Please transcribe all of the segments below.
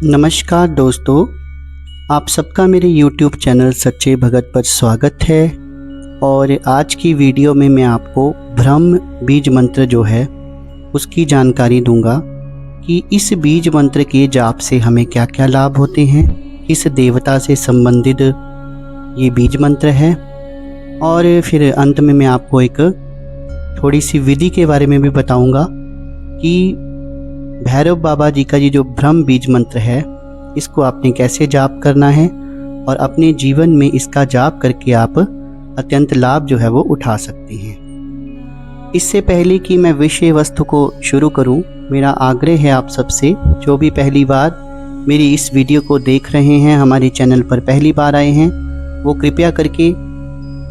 नमस्कार दोस्तों, आप सबका मेरे YouTube चैनल सच्चे भगत पर स्वागत है। और आज की वीडियो में मैं आपको ब्रह्म बीज मंत्र जो है उसकी जानकारी दूंगा कि इस बीज मंत्र के जाप से हमें क्या क्या लाभ होते हैं, किस देवता से संबंधित ये बीज मंत्र है, और फिर अंत में मैं आपको एक थोड़ी सी विधि के बारे में भी बताऊंगा कि भैरव बाबा जी का ये जो ब्रह्म बीज मंत्र है इसको आपने कैसे जाप करना है और अपने जीवन में इसका जाप करके आप अत्यंत लाभ जो है वो उठा सकते हैं। इससे पहले कि मैं विषय वस्तु को शुरू करूं, मेरा आग्रह है आप सबसे, जो भी पहली बार मेरी इस वीडियो को देख रहे हैं, हमारे चैनल पर पहली बार आए हैं, वो कृपया करके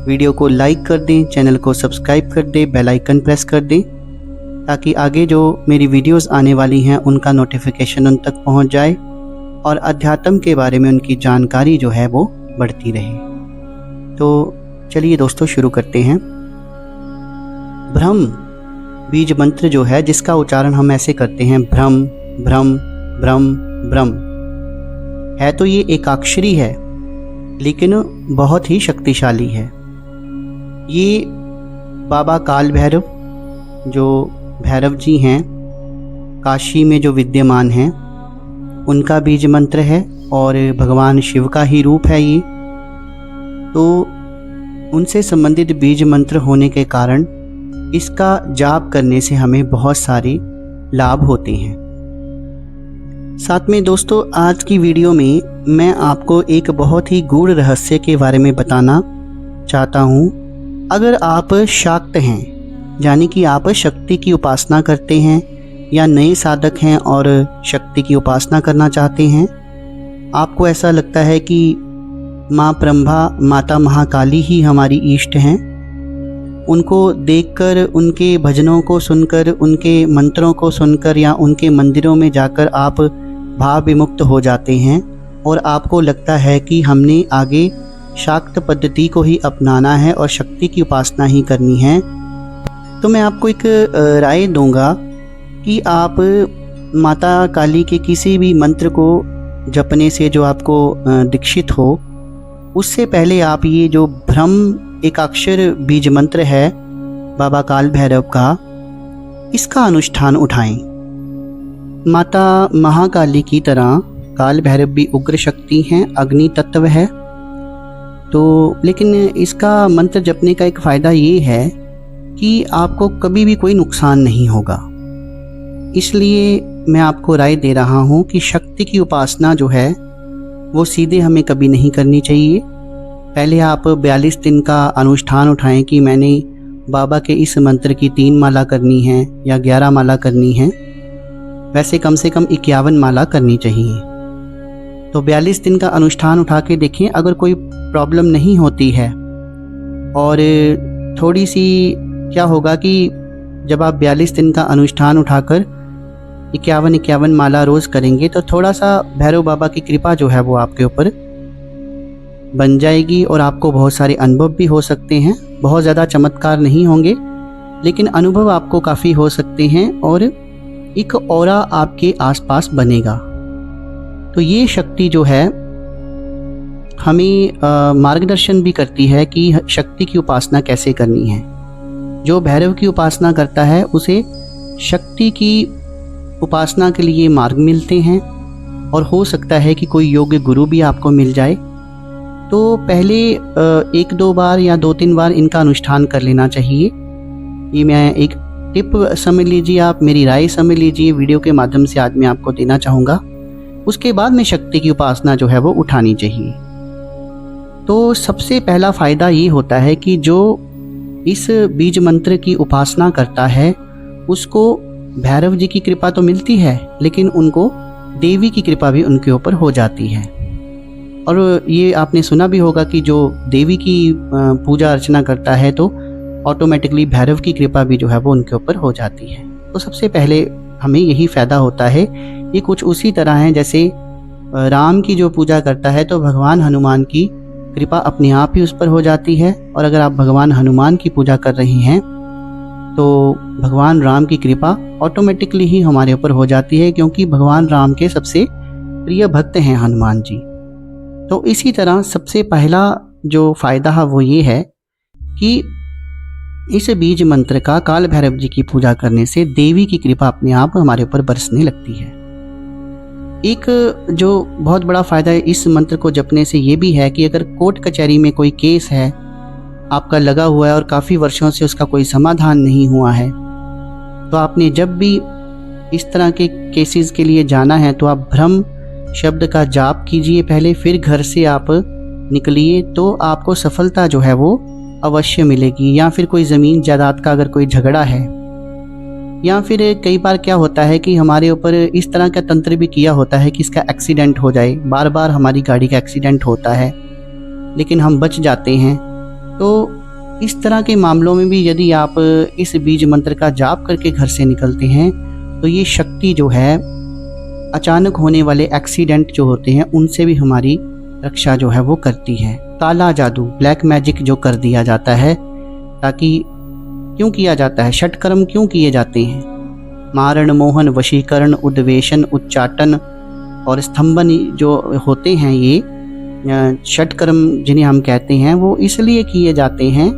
वीडियो को लाइक कर दें, चैनल को सब्सक्राइब कर दें, बेल आइकन प्रेस कर दें ताकि आगे जो मेरी वीडियोस आने वाली हैं उनका नोटिफिकेशन उन तक पहुंच जाए और अध्यात्म के बारे में उनकी जानकारी जो है वो बढ़ती रहे। तो चलिए दोस्तों शुरू करते हैं। ब्रह्म बीज मंत्र जो है, जिसका उच्चारण हम ऐसे करते हैं ब्रह्म ब्रह्म ब्रह्म ब्रह्म, है तो ये एकाक्षरी है लेकिन बहुत ही शक्तिशाली है। ये बाबा काल भैरव जो भैरव जी हैं काशी में जो विद्यमान हैं उनका बीज मंत्र है और भगवान शिव का ही रूप है ये। तो उनसे संबंधित बीज मंत्र होने के कारण इसका जाप करने से हमें बहुत सारे लाभ होते हैं। साथ में दोस्तों, आज की वीडियो में मैं आपको एक बहुत ही गूढ़ रहस्य के बारे में बताना चाहता हूँ। अगर आप शाक्त हैं, यानी कि आप शक्ति की उपासना करते हैं या नए साधक हैं और शक्ति की उपासना करना चाहते हैं, आपको ऐसा लगता है कि माँ ब्रह्मा, माता महाकाली ही हमारी इष्ट हैं, उनको देखकर, उनके भजनों को सुनकर, उनके मंत्रों को सुनकर या उनके मंदिरों में जाकर आप भाव विमुक्त हो जाते हैं और आपको लगता है कि हमने आगे शाक्त पद्धति को ही अपनाना है और शक्ति की उपासना ही करनी है, तो मैं आपको एक राय दूंगा कि आप माता काली के किसी भी मंत्र को जपने से जो आपको दीक्षित हो, उससे पहले आप ये जो ब्रह्म एकाक्षर बीज मंत्र है बाबा काल भैरव का, इसका अनुष्ठान उठाएं। माता महाकाली की तरह काल भैरव भी उग्र शक्ति हैं, अग्नि तत्व है। तो लेकिन इसका मंत्र जपने का एक फ़ायदा ये है कि आपको कभी भी कोई नुकसान नहीं होगा। इसलिए मैं आपको राय दे रहा हूँ कि शक्ति की उपासना जो है वो सीधे हमें कभी नहीं करनी चाहिए। पहले आप 42 दिन का अनुष्ठान उठाएं कि मैंने बाबा के इस मंत्र की 3 माला करनी है या 11 माला करनी है। वैसे कम से कम 51 माला करनी चाहिए। तो 42 दिन का अनुष्ठान उठा के देखें, अगर कोई प्रॉब्लम नहीं होती है और थोड़ी सी क्या होगा कि जब आप 42 दिन का अनुष्ठान उठाकर 51 माला रोज़ करेंगे तो थोड़ा सा भैरव बाबा की कृपा जो है वो आपके ऊपर बन जाएगी और आपको बहुत सारे अनुभव भी हो सकते हैं। बहुत ज़्यादा चमत्कार नहीं होंगे लेकिन अनुभव आपको काफ़ी हो सकते हैं और एक ऑरा आपके आसपास बनेगा। तो ये शक्ति जो है हमें मार्गदर्शन भी करती है कि शक्ति की उपासना कैसे करनी है। जो भैरव की उपासना करता है उसे शक्ति की उपासना के लिए मार्ग मिलते हैं और हो सकता है कि कोई योग्य गुरु भी आपको मिल जाए। तो पहले 1-2 बार या 2-3 बार इनका अनुष्ठान कर लेना चाहिए। ये मैं एक टिप समझ लीजिए, आप मेरी राय समझ लीजिए, वीडियो के माध्यम से आज मैं आपको देना चाहूँगा। उसके बाद में शक्ति की उपासना जो है वो उठानी चाहिए। तो सबसे पहला फ़ायदा ये होता है कि जो इस बीज मंत्र की उपासना करता है उसको भैरव जी की कृपा तो मिलती है लेकिन उनको देवी की कृपा भी उनके ऊपर हो जाती है। और ये आपने सुना भी होगा कि जो देवी की पूजा अर्चना करता है तो ऑटोमेटिकली भैरव की कृपा भी जो है वो उनके ऊपर हो जाती है। तो सबसे पहले हमें यही फ़ायदा होता है। ये कुछ उसी तरह है जैसे राम की जो पूजा करता है तो भगवान हनुमान की कृपा अपने आप ही उस पर हो जाती है, और अगर आप भगवान हनुमान की पूजा कर रहे हैं तो भगवान राम की कृपा ऑटोमेटिकली ही हमारे ऊपर हो जाती है, क्योंकि भगवान राम के सबसे प्रिय भक्त हैं हनुमान जी। तो इसी तरह सबसे पहला जो फ़ायदा है वो ये है कि इस बीज मंत्र का काल भैरव जी की पूजा करने से देवी की कृपा अपने आप हमारे ऊपर बरसने लगती है। एक जो बहुत बड़ा फ़ायदा इस मंत्र को जपने से ये भी है कि अगर कोर्ट कचहरी में कोई केस है आपका लगा हुआ है और काफ़ी वर्षों से उसका कोई समाधान नहीं हुआ है, तो आपने जब भी इस तरह के केसेस के लिए जाना है तो आप भ्रम शब्द का जाप कीजिए पहले, फिर घर से आप निकलिए तो आपको सफलता जो है वो अवश्य मिलेगी। या फिर कोई ज़मीन जायदाद का अगर कोई झगड़ा है, या फिर कई बार क्या होता है कि हमारे ऊपर इस तरह का तंत्र भी किया होता है कि इसका एक्सीडेंट हो जाए, बार बार हमारी गाड़ी का एक्सीडेंट होता है लेकिन हम बच जाते हैं। तो इस तरह के मामलों में भी यदि आप इस बीज मंत्र का जाप करके घर से निकलते हैं तो ये शक्ति जो है अचानक होने वाले एक्सीडेंट जो होते हैं उनसे भी हमारी रक्षा जो है वो करती है। काला जादू, ब्लैक मैजिक जो कर दिया जाता है, ताकि क्यों किया जाता है, षटकर्म क्यों किए जाते हैं, मारण, मोहन, वशीकरण, उद्वेशन, उच्चाटन और स्तंभन जो होते हैं, ये षटकर्म जिन्हें हम कहते हैं, वो इसलिए किए जाते हैं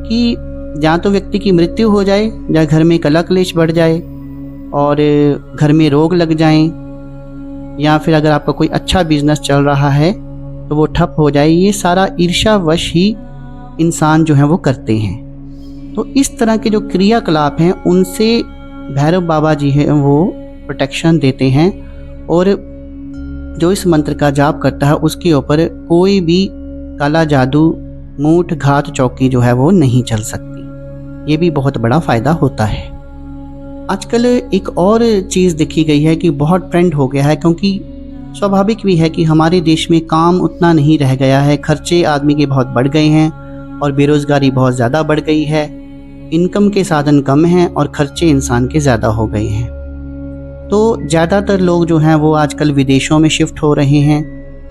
कि या तो व्यक्ति की मृत्यु हो जाए या घर में कलह क्लेश बढ़ जाए और घर में रोग लग जाएं, या फिर अगर आपका कोई अच्छा बिजनेस चल रहा है तो वो ठप हो जाए। ये सारा ईर्ष्यावश ही इंसान जो है वो करते हैं। तो इस तरह के जो क्रियाकलाप हैं उनसे भैरव बाबा जी हैं वो प्रोटेक्शन देते हैं, और जो इस मंत्र का जाप करता है उसके ऊपर कोई भी काला जादू, मूठ, घात, चौकी जो है वो नहीं चल सकती। ये भी बहुत बड़ा फ़ायदा होता है। आजकल एक और चीज़ देखी गई है कि बहुत ट्रेंड हो गया है, क्योंकि स्वाभाविक भी है कि हमारे देश में काम उतना नहीं रह गया है, खर्चे आदमी के बहुत बढ़ गए हैं और बेरोज़गारी बहुत ज़्यादा बढ़ गई है, इनकम के साधन कम हैं और खर्चे इंसान के ज़्यादा हो गए हैं। तो ज़्यादातर लोग जो हैं वो आजकल विदेशों में शिफ्ट हो रहे हैं,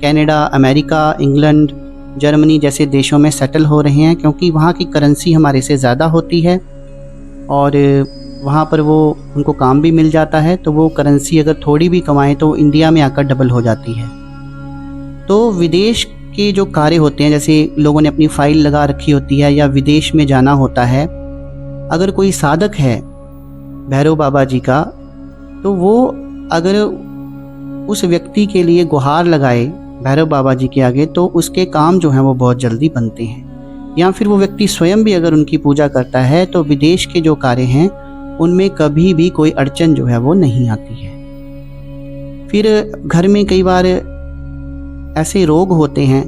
कनाडा, अमेरिका, इंग्लैंड, जर्मनी जैसे देशों में सेटल हो रहे हैं, क्योंकि वहाँ की करेंसी हमारे से ज़्यादा होती है और वहाँ पर वो उनको काम भी मिल जाता है। तो वो करेंसी अगर थोड़ी भी कमाएं तो इंडिया में आकर डबल हो जाती है। तो विदेश के जो कार्य होते हैं, जैसे लोगों ने अपनी फ़ाइल लगा रखी होती है या विदेश में जाना होता है, अगर कोई साधक है भैरव बाबा जी का, तो वो अगर उस व्यक्ति के लिए गुहार लगाए भैरव बाबा जी के आगे तो उसके काम जो हैं वो बहुत जल्दी बनते हैं। या फिर वो व्यक्ति स्वयं भी अगर उनकी पूजा करता है तो विदेश के जो कार्य हैं उनमें कभी भी कोई अड़चन जो है वो नहीं आती है। फिर घर में कई बार ऐसे रोग होते हैं,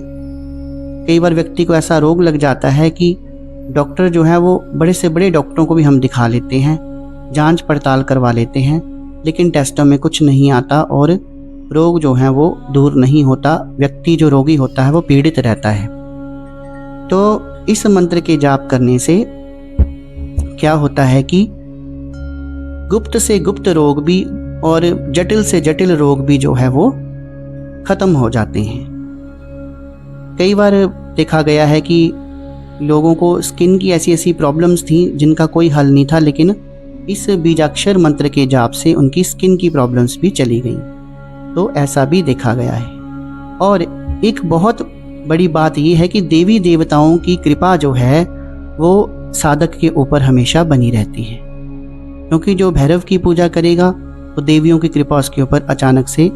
कई बार व्यक्ति को ऐसा रोग लग जाता है कि डॉक्टर जो है वो बड़े से बड़े डॉक्टरों को भी हम दिखा लेते हैं, जांच पड़ताल करवा लेते हैं, लेकिन टेस्टों में कुछ नहीं आता और रोग जो है वो दूर नहीं होता, व्यक्ति जो रोगी होता है वो पीड़ित रहता है। तो इस मंत्र के जाप करने से क्या होता है कि गुप्त से गुप्त रोग भी और जटिल से जटिल रोग भी जो है वो ख़त्म हो जाते हैं। कई बार देखा गया है कि लोगों को स्किन की ऐसी ऐसी प्रॉब्लम्स थी जिनका कोई हल नहीं था, लेकिन इस बीजाक्षर मंत्र के जाप से उनकी स्किन की प्रॉब्लम्स भी चली गई। तो ऐसा भी देखा गया है। और एक बहुत बड़ी बात यह है कि देवी देवताओं की कृपा जो है वो साधक के ऊपर हमेशा बनी रहती है, क्योंकि जो भैरव की पूजा करेगा तो देवियों की कृपा उसके ऊपर अचानक से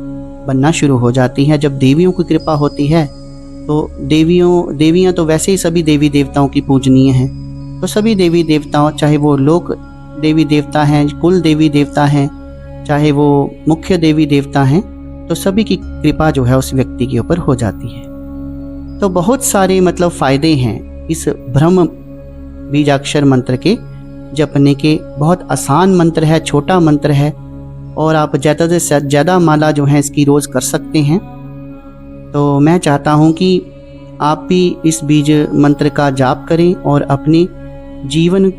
बनना शुरू हो जाती है। जब देवियों की कृपा होती है तो देवियाँ तो वैसे ही सभी देवी देवताओं की पूजनीय हैं, तो सभी देवी देवताओं, चाहे वो लोक देवी देवता हैं, कुल देवी देवता हैं, चाहे वो मुख्य देवी देवता हैं, तो सभी की कृपा जो है उस व्यक्ति के ऊपर हो जाती है। तो बहुत सारे मतलब फ़ायदे हैं इस ब्रह्म बीजाक्षर मंत्र के जपने के। बहुत आसान मंत्र है, छोटा मंत्र है और आप ज़्यादा से ज़्यादा माला जो है इसकी रोज़ कर सकते हैं। तो मैं चाहता हूँ कि आप भी इस बीज मंत्र का जाप करें और अपने जीवन,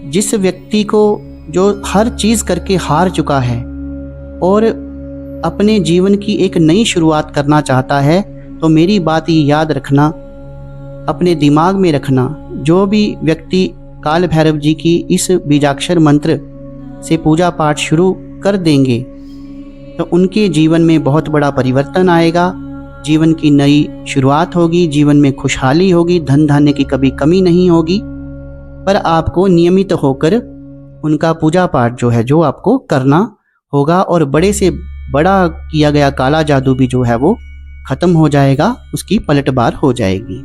जिस व्यक्ति को जो हर चीज़ करके हार चुका है और अपने जीवन की एक नई शुरुआत करना चाहता है, तो मेरी बात ये याद रखना, अपने दिमाग में रखना, जो भी व्यक्ति काल भैरव जी की इस बीजाक्षर मंत्र से पूजा पाठ शुरू कर देंगे तो उनके जीवन में बहुत बड़ा परिवर्तन आएगा, जीवन की नई शुरुआत होगी, जीवन में खुशहाली होगी, धन धान्य की कभी कमी नहीं होगी। पर आपको नियमित होकर उनका पूजा पाठ जो है जो आपको करना होगा, और बड़े से बड़ा किया गया काला जादू भी जो है वो खत्म हो जाएगा, उसकी पलटवार हो जाएगी।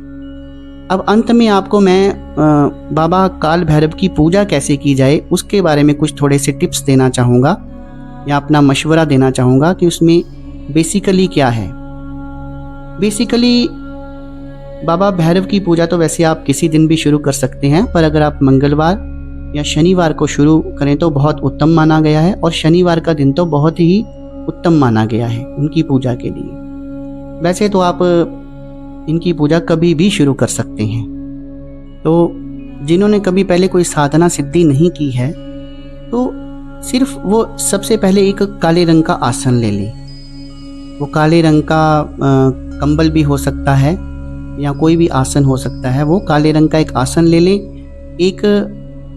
अब अंत में आपको मैं बाबा काल भैरव की पूजा कैसे की जाए उसके बारे में कुछ थोड़े से टिप्स देना चाहूँगा, या अपना मशवरा देना चाहूँगा कि उसमें बेसिकली क्या है। बेसिकली बाबा भैरव की पूजा तो वैसे आप किसी दिन भी शुरू कर सकते हैं, पर अगर आप मंगलवार या शनिवार को शुरू करें तो बहुत उत्तम माना गया है, और शनिवार का दिन तो बहुत ही उत्तम माना गया है उनकी पूजा के लिए। वैसे तो आप इनकी पूजा कभी भी शुरू कर सकते हैं। तो जिन्होंने कभी पहले कोई साधना सिद्धि नहीं की है तो सिर्फ वो सबसे पहले एक काले रंग का आसन ले लें। वो काले रंग का कंबल भी हो सकता है या कोई भी आसन हो सकता है। वो काले रंग का एक आसन ले लें। एक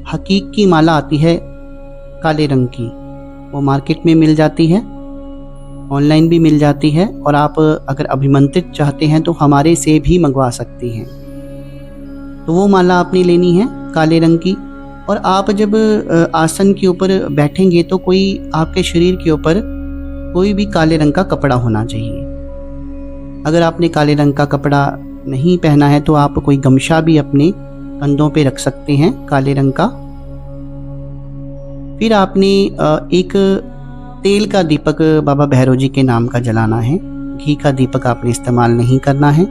हकीक की माला आती है काले रंग की, वो मार्केट में मिल जाती है, ऑनलाइन भी मिल जाती है, और आप अगर अभिमंत्रित चाहते हैं तो हमारे से भी मंगवा सकती हैं। तो वो माला आपने लेनी है काले रंग की, और आप जब आसन के ऊपर बैठेंगे तो कोई आपके शरीर के ऊपर कोई भी काले रंग का कपड़ा होना चाहिए। अगर आपने काले रंग का कपड़ा नहीं पहना है तो आप कोई गमछा भी अपने कंधों पे रख सकते हैं काले रंग का। फिर आपने एक तेल का दीपक बाबा भैरव जी के नाम का जलाना है। घी का दीपक आपने इस्तेमाल नहीं करना है।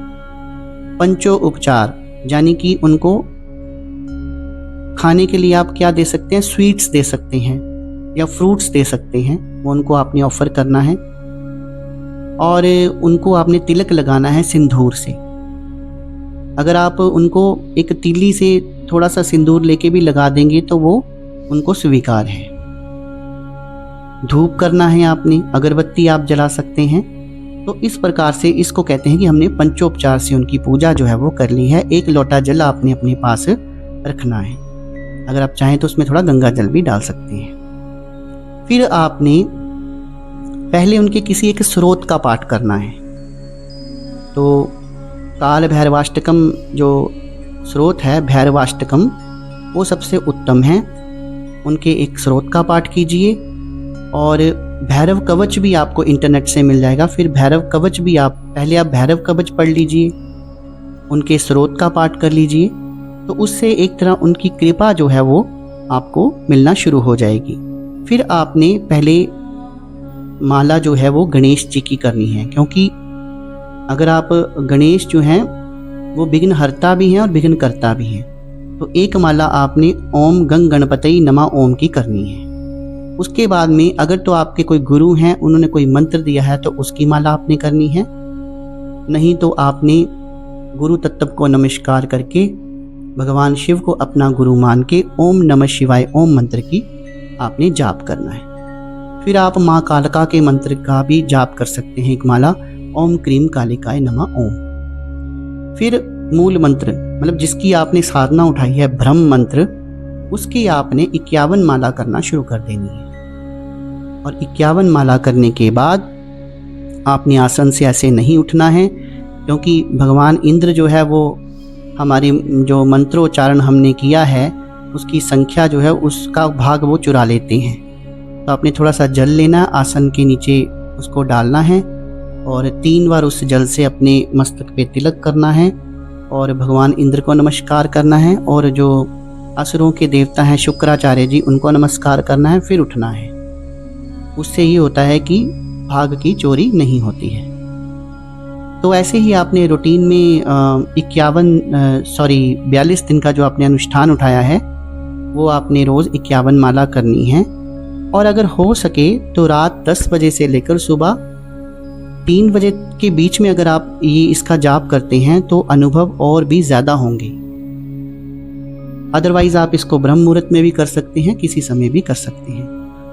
पंचो उपचार यानी कि उनको खाने के लिए आप क्या दे सकते हैं, स्वीट्स दे सकते हैं या फ्रूट्स दे सकते हैं, वो उनको आपने ऑफर करना है। और उनको आपने तिलक लगाना है सिंदूर से। अगर आप उनको एक तीली से थोड़ा सा सिंदूर लेके भी लगा देंगे तो वो उनको स्वीकार है। धूप करना है आपने, अगरबत्ती आप जला सकते हैं। तो इस प्रकार से इसको कहते हैं कि हमने पंचोपचार से उनकी पूजा जो है वो कर ली है। एक लोटा जल आपने अपने पास रखना है। अगर आप चाहें तो उसमें थोड़ा गंगा जल भी डाल सकते हैं। फिर आपने पहले उनके किसी एक स्रोत का पाठ करना है। तो काल भैरवाष्टकम जो स्रोत है, भैरवाष्टकम, वो सबसे उत्तम है। उनके एक स्रोत का पाठ कीजिए। और भैरव कवच भी आपको इंटरनेट से मिल जाएगा। फिर भैरव कवच भी आप भैरव कवच पढ़ लीजिए, उनके स्रोत का पाठ कर लीजिए। तो उससे एक तरह उनकी कृपा जो है वो आपको मिलना शुरू हो जाएगी। फिर आपने पहले माला जो है वो गणेश जी की करनी है, क्योंकि अगर आप गणेश जो हैं वो विघ्न हरता भी हैं और विघ्न करता भी हैं। तो एक माला आपने ओम गंग गणपतये नमः ओम की करनी है। उसके बाद में अगर तो आपके कोई गुरु हैं, उन्होंने कोई मंत्र दिया है तो उसकी माला आपने करनी है। नहीं तो आपने गुरु तत्व को नमस्कार करके भगवान शिव को अपना गुरु मान के ओम नमः शिवाय ओम मंत्र की आपने जाप करना है। फिर आप माँ कालिका के मंत्र का भी जाप कर सकते हैं, एक माला ओम क्रीम कालिकाय नमः ओम। फिर मूल मंत्र मतलब जिसकी आपने साधना उठाई है ब्रह्म मंत्र, उसकी आपने 51 माला करना शुरू कर देनी है। और 51 माला करने के बाद आपने आसन से ऐसे नहीं उठना है, क्योंकि भगवान इंद्र जो है वो हमारी जो मंत्रोच्चारण हमने किया है उसकी संख्या जो है उसका भाग वो चुरा लेते हैं। तो आपने थोड़ा सा जल लेना, आसन के नीचे उसको डालना है और 3 बार उस जल से अपने मस्तक पे तिलक करना है और भगवान इंद्र को नमस्कार करना है। और जो असुरों के देवता हैं शुक्राचार्य जी, उनको नमस्कार करना है, फिर उठना है। उससे ये होता है कि भाग की चोरी नहीं होती है। तो ऐसे ही आपने रूटीन में 42 दिन का जो आपने अनुष्ठान उठाया है वो आपने रोज़ 51 माला करनी है। और अगर हो सके तो रात 10 बजे से लेकर सुबह 3 बजे के बीच में अगर आप ये इसका जाप करते हैं तो अनुभव और भी ज़्यादा होंगे। अदरवाइज़ आप इसको ब्रह्म मुहूर्त में भी कर सकते हैं, किसी समय भी कर सकते हैं।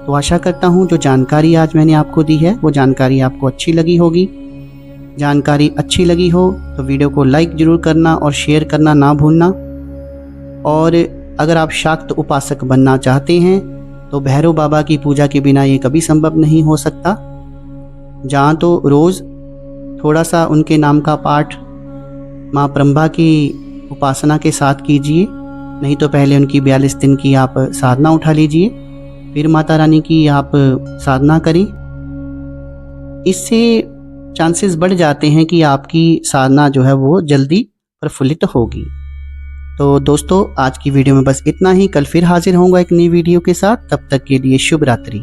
तो आशा करता हूँ जो जानकारी आज मैंने आपको दी है वो जानकारी आपको अच्छी लगी होगी। जानकारी अच्छी लगी हो तो वीडियो को लाइक ज़रूर करना और शेयर करना ना भूलना। और अगर आप शाक्त उपासक बनना चाहते हैं तो भैरव बाबा की पूजा के बिना ये कभी संभव नहीं हो सकता। जहाँ तो रोज़ थोड़ा सा उनके नाम का पाठ माँ ब्रह्मा की उपासना के साथ कीजिए, नहीं तो पहले उनकी 42 दिन की आप साधना उठा लीजिए, फिर माता रानी की आप साधना करें। इससे चांसेस बढ़ जाते हैं कि आपकी साधना जो है वो जल्दी प्रफुल्लित होगी। तो दोस्तों, आज की वीडियो में बस इतना ही। कल फिर हाजिर होऊंगा एक नई वीडियो के साथ। तब तक के लिए शुभ रात्रि।